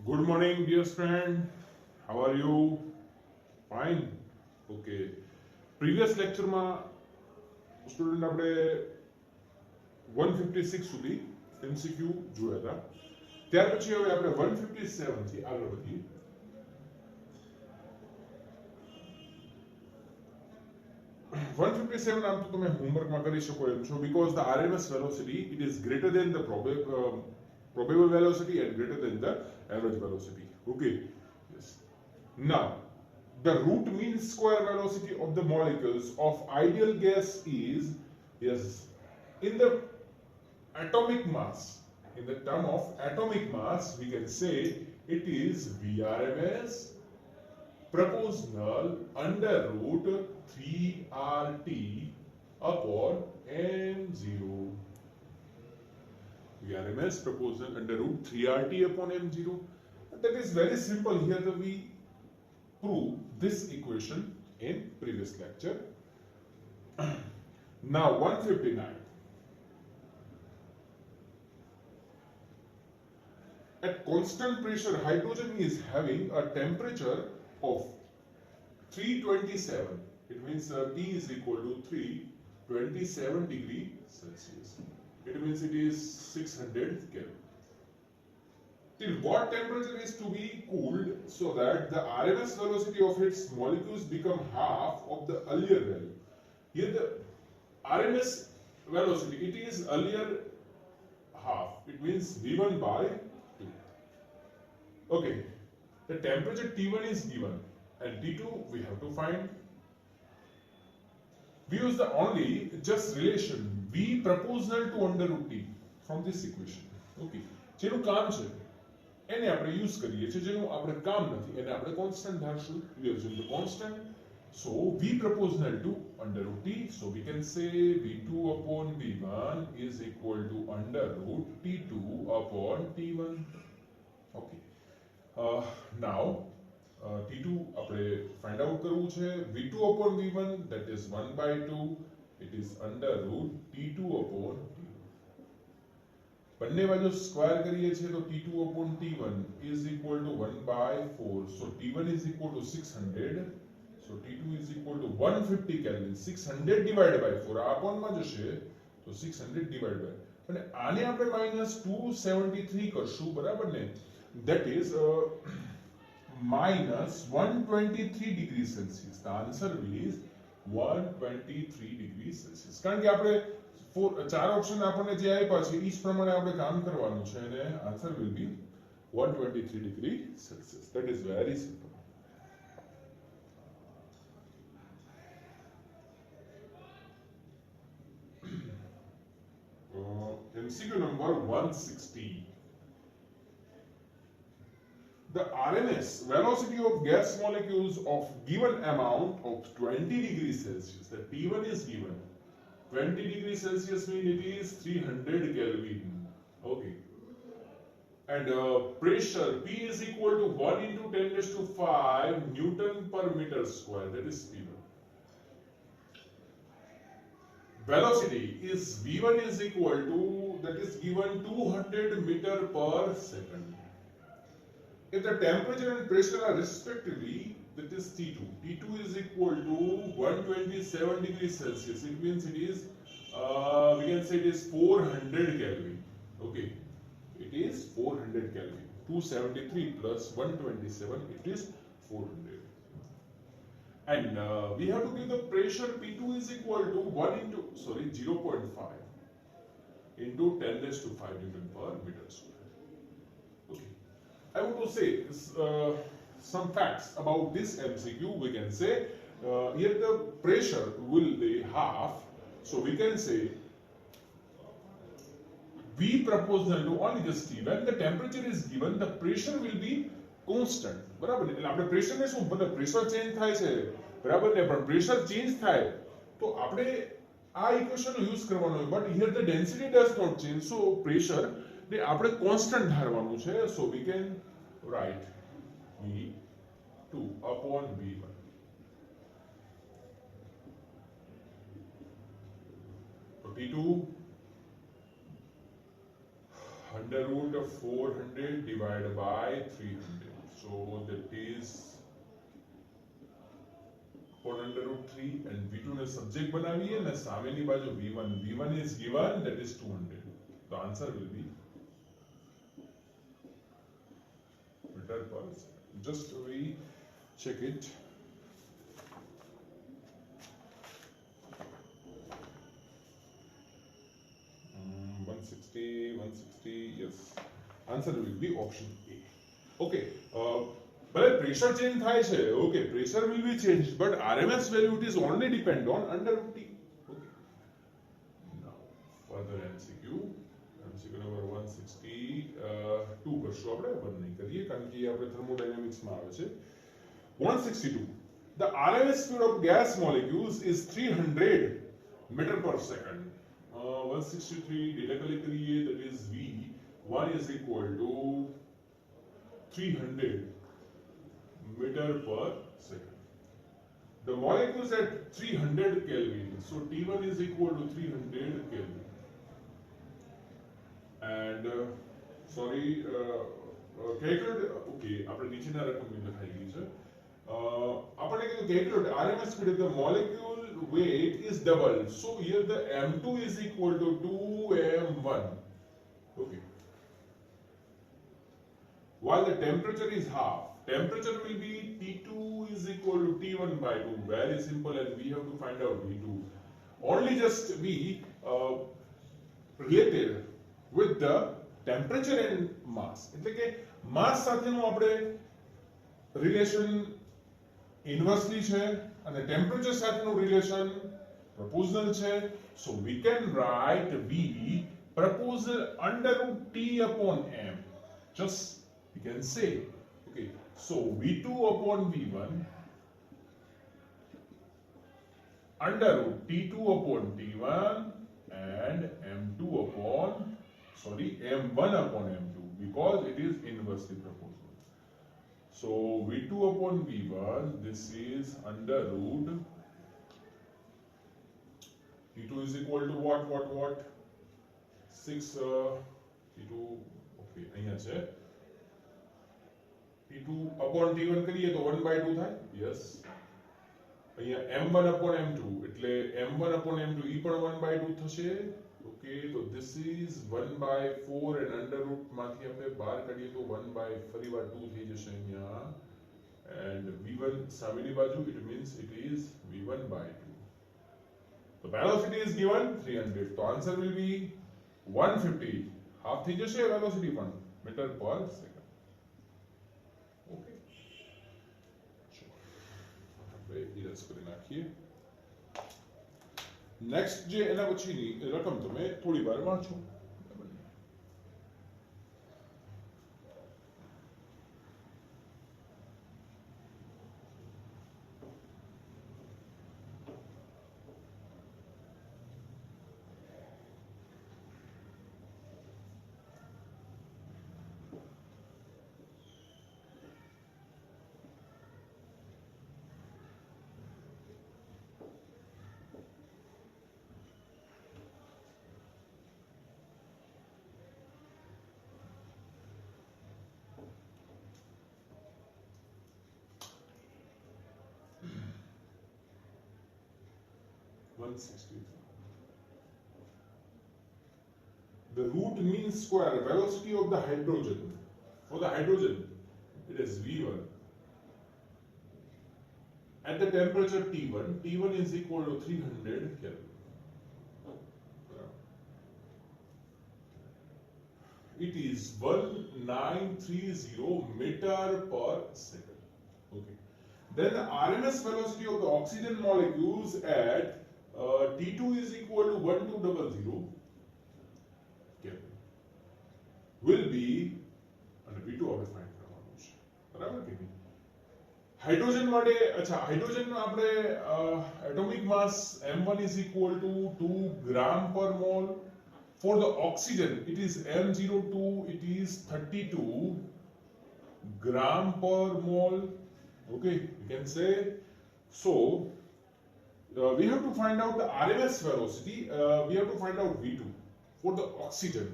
Good morning, dear friend. How are you? Fine. Okay. Previous lecture માં student આપણે 156 સુધી MCQ જોયા હતા. ત્યાર પછી હવે આપણે 157 થી આગળ વધીએ. 157 આમ તો તમે હોમવર્કમાં કરી શકો એમ છો, because the RMS velocity it is greater than the probable velocity and greater than the average velocity. Okay. Yes. Now, the root mean square velocity of the molecules of ideal gas is, yes, in the atomic mass. In the term of atomic mass, we can say it is Vrms proportional under root 3RT upon M0. Vrms proportional under root 3RT upon M0. That is very simple. Here we prove this equation in previous lecture. Now 159. At constant pressure, hydrogen is having a temperature of 327. It means T is equal to 327 degree Celsius. It means it is 600 Kelvin. Till what temperature is to be cooled so that the RMS velocity of its molecules become half of the earlier value? Here the RMS velocity, it is earlier half. It means V1 by 2. Okay, the temperature T1 is given and T2 we have to find. We use the only just relation V proportional to under root T from this equation. Okay, જેનું કામ છે એને આપણે use કરીએ છીએ, જેનું આપણે કામ નથી એને આપણે constant ધારશું. We assume the constant, so V proportional to under root T, so we can say V2 upon V1 is equal to under root T2 upon T1. Okay, now T2 આપણે find out કરવું છે. V2 upon V1, that is 1 by 2, it is under root T2 upon T1. બંને બાજુ square કરીએ છીએ તો T2 upon T1 is equal to 1 by 4, so T1 is equal to 600, so T2 is equal to 150 Kelvin. 600 divided by 4 આ upon માં જશે તો 600 divided by, અને આને આપણે -273 કરશું, બરાબર ને? that is minus 123 degrees Celsius. The answer is 123 degrees Celsius. કારણ કે આપણે ચાર ઓપ્શન આપણને જે આપ્યા છે ઈ જ પ્રમાણે આપણે કામ કરવાનું છે અને answer will be 123 degree Celsius. That is very simple. MCQ number 160. The RMS velocity of gas molecules of given amount of 20 degrees Celsius. The T1 is given. 20 degrees Celsius means it is 300 Kelvin. Okay. And pressure P is equal to 1 into 10 raised to 5 Newton per meter square. That is P1. Velocity is V1 is equal to, that is given 200 meter per second. If the temperature and pressure are respectively, that is T2. T2 is equal to 127 degrees Celsius. It means it is, we can say it is 400 Kelvin. Okay, it is 400 Kelvin. 273 plus 127, it is 400. And we have to give the pressure P2 is equal to 0.5 into 10 raised to 5 Newton per meter square. Okay. I want to say some facts about this MCQ. We can say here the pressure will be half, so we can say V proportional to only this T. When the temperature is given, the pressure will be constant. બરાબર ને? એટલે આપણે પ્રેશરને શું, ભલે pressure change થાય છે, બરાબર ને, પણ પ્રેશર ચેન્જ થાય તો આપણે આ ઇક્વેશનનો યુઝ કરવાનો હોય. But here the density does not change, so pressure ને આપણે કોન્સ્ટન્ટ ધારવાનું છે. So we can write V2 upon V1. T2 under root of 400 divided by 300. So that is upon under root 3 and V2 ने subject बनाविए ना सामेनी बाजू V1. V1 is given, that is 200. The answer will be meter per second. Just we check it. Um, 160, yes. Answer will be option A. Okay. But pressure change થાય છે. Okay, pressure will be changed, but RMS value it is only depend on under root T. Okay. Now further MCQ number 162 કરશું આપણે, બંધ નહીં કરીએ કારણ કે આપણે thermodynamics માં આવે છે. 162. The RMS speed of gas molecules is 300 meter per second. 163 directly કરીએ, that is V1 is equal to 300 meter per second. The molecules at 300 Kelvin, so T1 is equal to 300 Kelvin. And calculate, okay, આપણે નીચેના રકમ લખાઈ ગઈ છે. આપણે કીધું calculate RMS speed of the molecule weight is double, so here the M2 is equal to 2m1. Okay, while the temperature is half, temperature will be T2 is equal to T1 by 2. Very simple, and we have to find out V2. Only just be related with the temperature and mass. એટલે કે mass સાથેનું આપણે relation inversely છે અને temperature સાથેનું relation proportional છે. So we can write V proportional under root T upon M. Just we can say, okay, so V2 upon V1 under root T2 upon T1 and M1 upon M2, because it is inversely proportional. So V2 upon V1, this is under root T2 is equal to what 6 T2, okay, અહીંયા છે. T2 upon T1 કરીએ તો 1 by 2 થાય. Yes. અહીંયા M1 upon M2 એટલે M1 upon M2 ઈ પણ 1 by 2 થશે. Okay, so this is 1 by 4 and under root માંથી આપણે બહાર કાઢીએ તો 1 by ફરીવાર 2 થઈ જશે અહીંયા. And V1 સામેની બાજુ, it means it is V1 by 2. The velocity is given 300. So answer will be 150. Half થઈ જશે velocity પણ meter per second. Okay. આપણે ઇરેઝ કરી નાખીએ. નેક્સ્ટ જે એના પછીની રકમ તમે થોડી વાર વાંચો. 160. The root mean square velocity of the hydrogen. For the hydrogen, it is V1. At the temperature T1, T1 is equal to 300 Kelvin. It is 1930 meter per second. Okay. Then the RMS velocity of the oxygen molecules at T2 is equal to 1200 Kelvin will be, and V2 આપણે find કરવાનું છે, બરાબર કે નહીં? Hydrogen માટે, અચ્છા hydrogen આપણે atomic mass M1 is equal to 2 gram per mole. For the oxygen, it is M02, it is 32 gram per mole. Okay, you can say. So, we have to find out the RMS velocity, we have to find out V2 for the oxygen.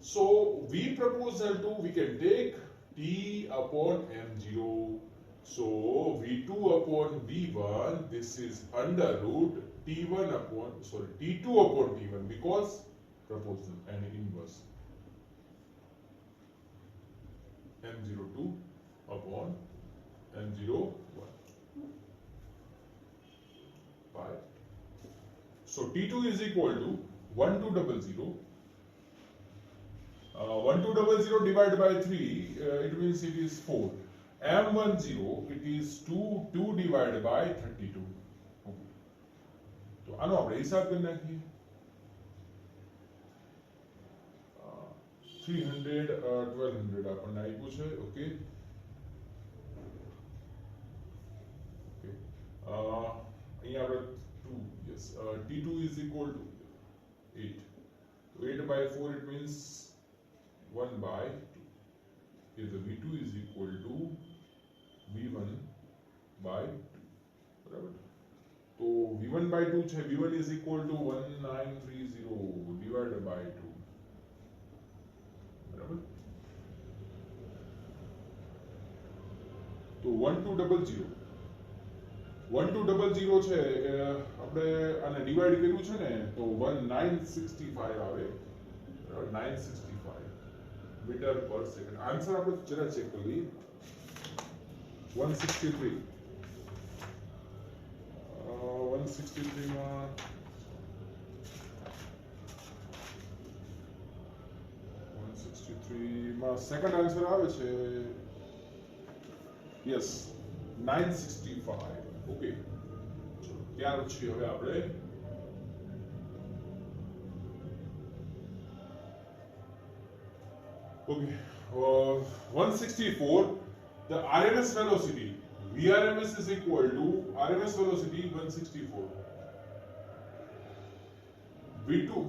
So V proportional to, we can take T upon M0. So V2 upon V1, this is under root T1 upon, sorry, T2 upon T1, because proportional and inverse. M02 upon M01. 5. So T2 is equal to 1200. 1200 divided by 3, it means it is 4. M10, it is 2 divided by 32. Okay. तो आनो આપણે હિસાબ કરી નાખીએ. 300 1200 આપણને આપ્યું છે. Okay okay અહીંયા આપણે 2, yes, T2 is equal to 8. So 8 by 4, it means 1 by 2. Here the V2 is equal to V1 by 2. बराबर. तो V1 by 2 છે. V1 is equal to 1930 divided by 2. बराबर. तो 1200 1200 છે, આપણે આને ડિવાઇડ કર્યું છે ને, તો 1965 આવે. 965 મીટર પર સેકન્ડ. આન્સર આપણે જરા ચેક કરી લઈએ. 163 163 માં સેકન્ડ આન્સર આવે છે. યસ, 965. ઓકે, ચલો ત્યાર પછી હવે આપણે okay 164, the RMS velocity, VRMS is equal to RMS velocity 164.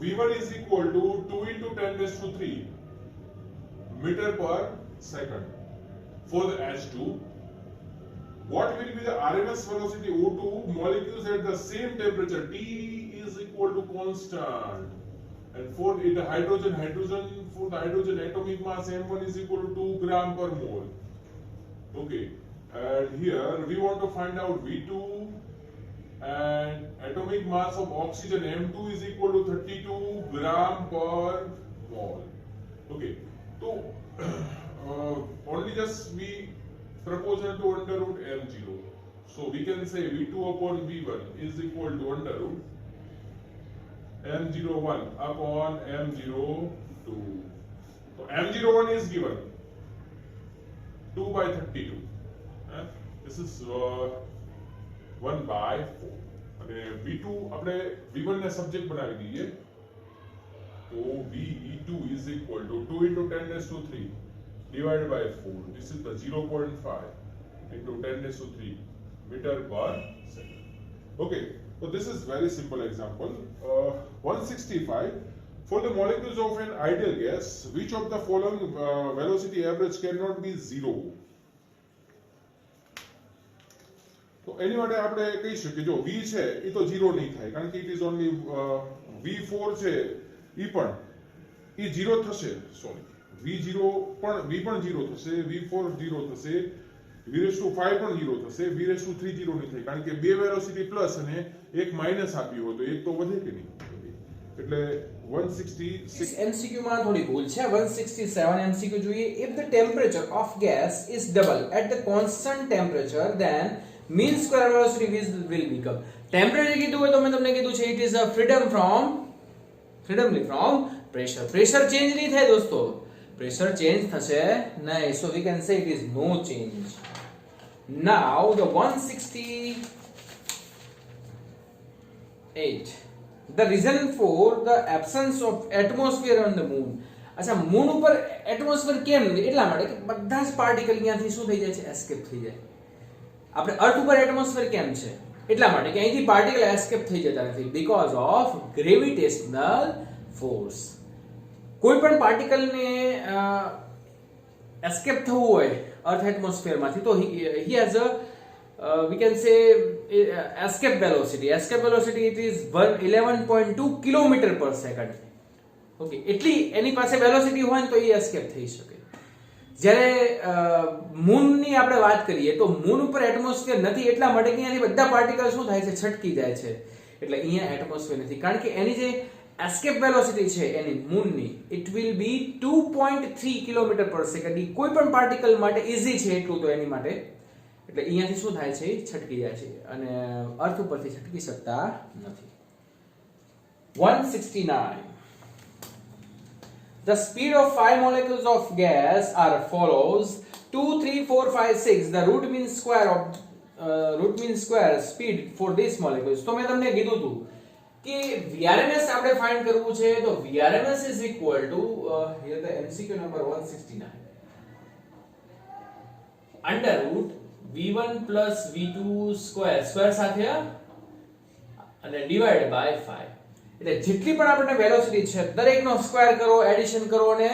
V1 is equal to 2 into 10 raised to 3 meter per second. For the H2, what will be the RMS velocity O2 molecules at the same temperature? T is equal to constant. And for the hydrogen, for the hydrogen atomic mass M1 is equal to 2 gram per mole. Okay, and here we want to find out V2, and atomic mass of oxygen M2 is equal to 32 gram per mole. Okay, so only just we proportional to under root M0. So we can say V2 upon V1 is equal to under root M01 upon M02. So M01 is given 2 by 32. This is 1 by 4. અને V2 આપણે V1 ને subject બનાવી દઈએ. તો VE2 is equal to 2 into 10 raised to 3 divided by 4. This is the 0.5 into 10 raised to 3 meter per second. Okay. So this is very simple example. 165. For the molecules of an ideal gas, which of the following velocity average cannot be 0? તો એની માટે આપણે કહી શકીએ, જો V છે એ તો 0 નહીં થાય, કારણ કે it is only V4 છે એ પણ 0 થશે. સોરી, V0 પણ V પણ 0 થશે, V4 0 થશે, V5 પણ 0 થશે, V3 0 નહીં થાય, કારણ કે બે વેલોસિટી પ્લસ અને એક માઇનસ આપ્યું હોય તો એક તો વધે કે નહીં. એટલે 166 MCQ માં થોડી ભૂલ છે. 167 MCQ જોઈએ. If the temperature of gas is double at the constant temperature, then mean square velocity will become. Temperature કીધું હોય તો મેં તમને કીધું છે it is a freedom from pressure. Pressure change નહીં થાય દોસ્તો. Pressure change થશે નહીં. So we can say it is no change. Now the 168. The reason for the absence of atmosphere on the moon. अच्छा, मून ઉપર atmosphere કેમ નથી? એટલા માટે કે બધા જ પાર્ટિકલ અહીંયાથી શું થઈ જાય છે? એસ્કેપ થઈ જાય. આપણે અર્થ ઉપર એટમોસ્ફિયર કેમ છે? એટલા માટે કે અહીંથી પાર્ટિકલ એસ્કેપ થઈ જતા નથી, બીકોઝ ઓફ ગ્રેવિટેશનલ ફોર્સ. કોઈ પણ પાર્ટિકલને એસ્કેપ થવું હોય અર્થ એટમોસ્ફિયરમાંથી તો he has a we can say escape velocity. Escape velocity it is 11.2 kilometer per second. Okay, એટલી એની પાસે વેલોસિટી હોય ને તો એ એસ્કેપ થઈ શકે. જ્યારે મૂનની આપણે વાત કરીએ તો મૂન ઉપર એટમોસ્ફિયર નથી, એટલા માટે કે અહીંયાથી બધા પાર્ટિકલ શું થાય છે, છટકી જાય છે. એટલે અહીંયા એટમોસ્ફિયર નથી, કારણ કે એની જે એસ્કેપ વેલોસિટી છે એની મૂનની, ઇટ વિલ બી 2.3 કિલોમીટર પર સેકન્ડ. કોઈ પણ પાર્ટિકલ માટે ઈઝી છે એટલું તો એની માટે. એટલે અહીંયાથી શું થાય છે, છટકી જાય છે અને અર્થ ઉપરથી છટકી શકતા નથી. 169. The speed of 5 molecules of gas are follows 2, 3, 4, 5, 6. The root mean square speed for these molecules. તો મેં તમને કીધું હતું કે VRMS આપણે ફાઇન્ડ કરવું છે, તો VRMS is equal to here the MCQ number 169 under root V1 plus V2 square સાથે અને ડિવાઇડ બાય 5. એટલે જેટલી પણ આપણને વેલોસિટી છે દરેકનો સ્ક્વેર કરો, એડિશન કરો અને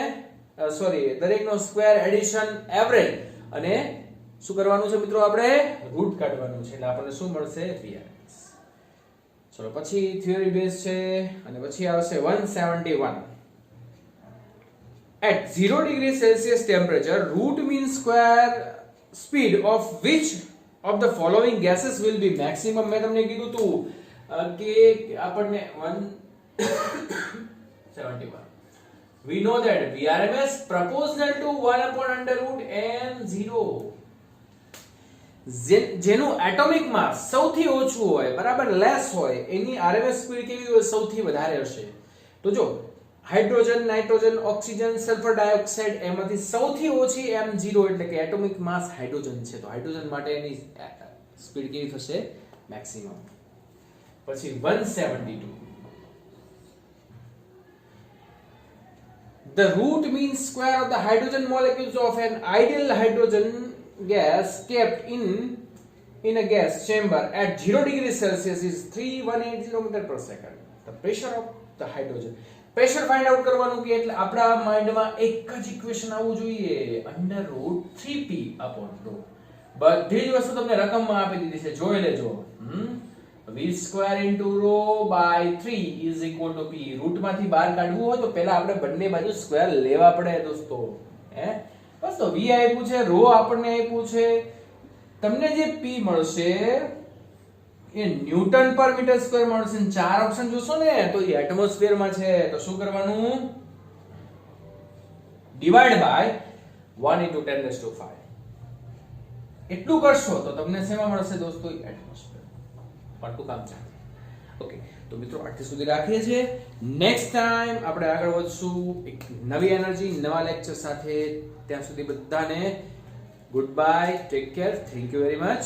દરેકનો સ્ક્વેર, એડિશન, એવરેજ અને શું કરવાનું છે મિત્રો, આપણે રૂટ કાઢવાનું છે. એટલે આપણને શું મળશે, VRMS. ચલો પછી થિયરી બેઝ છે અને પછી આવશે 171. At 0 degree Celsius temperature, root mean square speed of which of the following gases will be maximum? મેં તમને કીધું હતું કે આપણને 171. We know that VRMS proportional to 1 upon under root n0. જેનું એટોમિક માસ સૌથી ઓછું હોય, બરાબર, લેસ હોય, એની RMS સ્પીડ કેવી હોય, સૌથી વધારે હશે. તો જો hydrogen, nitrogen, oxygen, sulphur dioxide, એમાંથી સૌથી ઓછી m0 એટલે કે એટોમિક માસ હાઇડ્રોજન છે. તો હાઇડ્રોજન માટે એની સ્પીડ કેવી થશે, મેક્સિમમ. પછી 172. The root mean square of the hydrogen molecules of an ideal hydrogen gas kept in a gas chamber at 0 degree Celsius is 318 km per second. The pressure of the hydrogen. Pressure find out કરવાનું કે એટલે આપણા માઇન્ડમાં એક જ equation આવવું જોઈએ, under route 3p upon ρ. બધી જ વસ્તુ તમને રકમમાં આપી દીધી છે, જોઈ લેજો. v square into ρ by 3 is equal to p. રૂટમાંથી બહાર કાઢવું હોય તો પહેલા આપણે બંને બાજુ સ્ક્વેર લેવા પડે દોસ્તો. બસ તો v આપ્યું છે, ρ આપણને આપ્યું છે, તમને જે p મળશે એ ન્યૂટન પર મીટર સ્ક્વેર મળશે. ચાર ઓપ્શન જોશો ને તો એ એટમોસ્ફિયર માં છે, તો શું કરવાનું, ડિવાઇડ બાય 1 * 10⁵. એટલું કરશો તો તમને શેમાં મળશે દોસ્તો, એટમોસ્ફિયર. પાટું કામ ચાલે. ઓકે, તો મિત્રો આટલી સુધી રાખીએ છીએ. નેક્સ્ટ ટાઈમ આપણે આગળ વધશું એક નવી એનર્જી, નવા લેક્ચર સાથે. ત્યાં સુધી બધાને good bye, take care, thank you very much.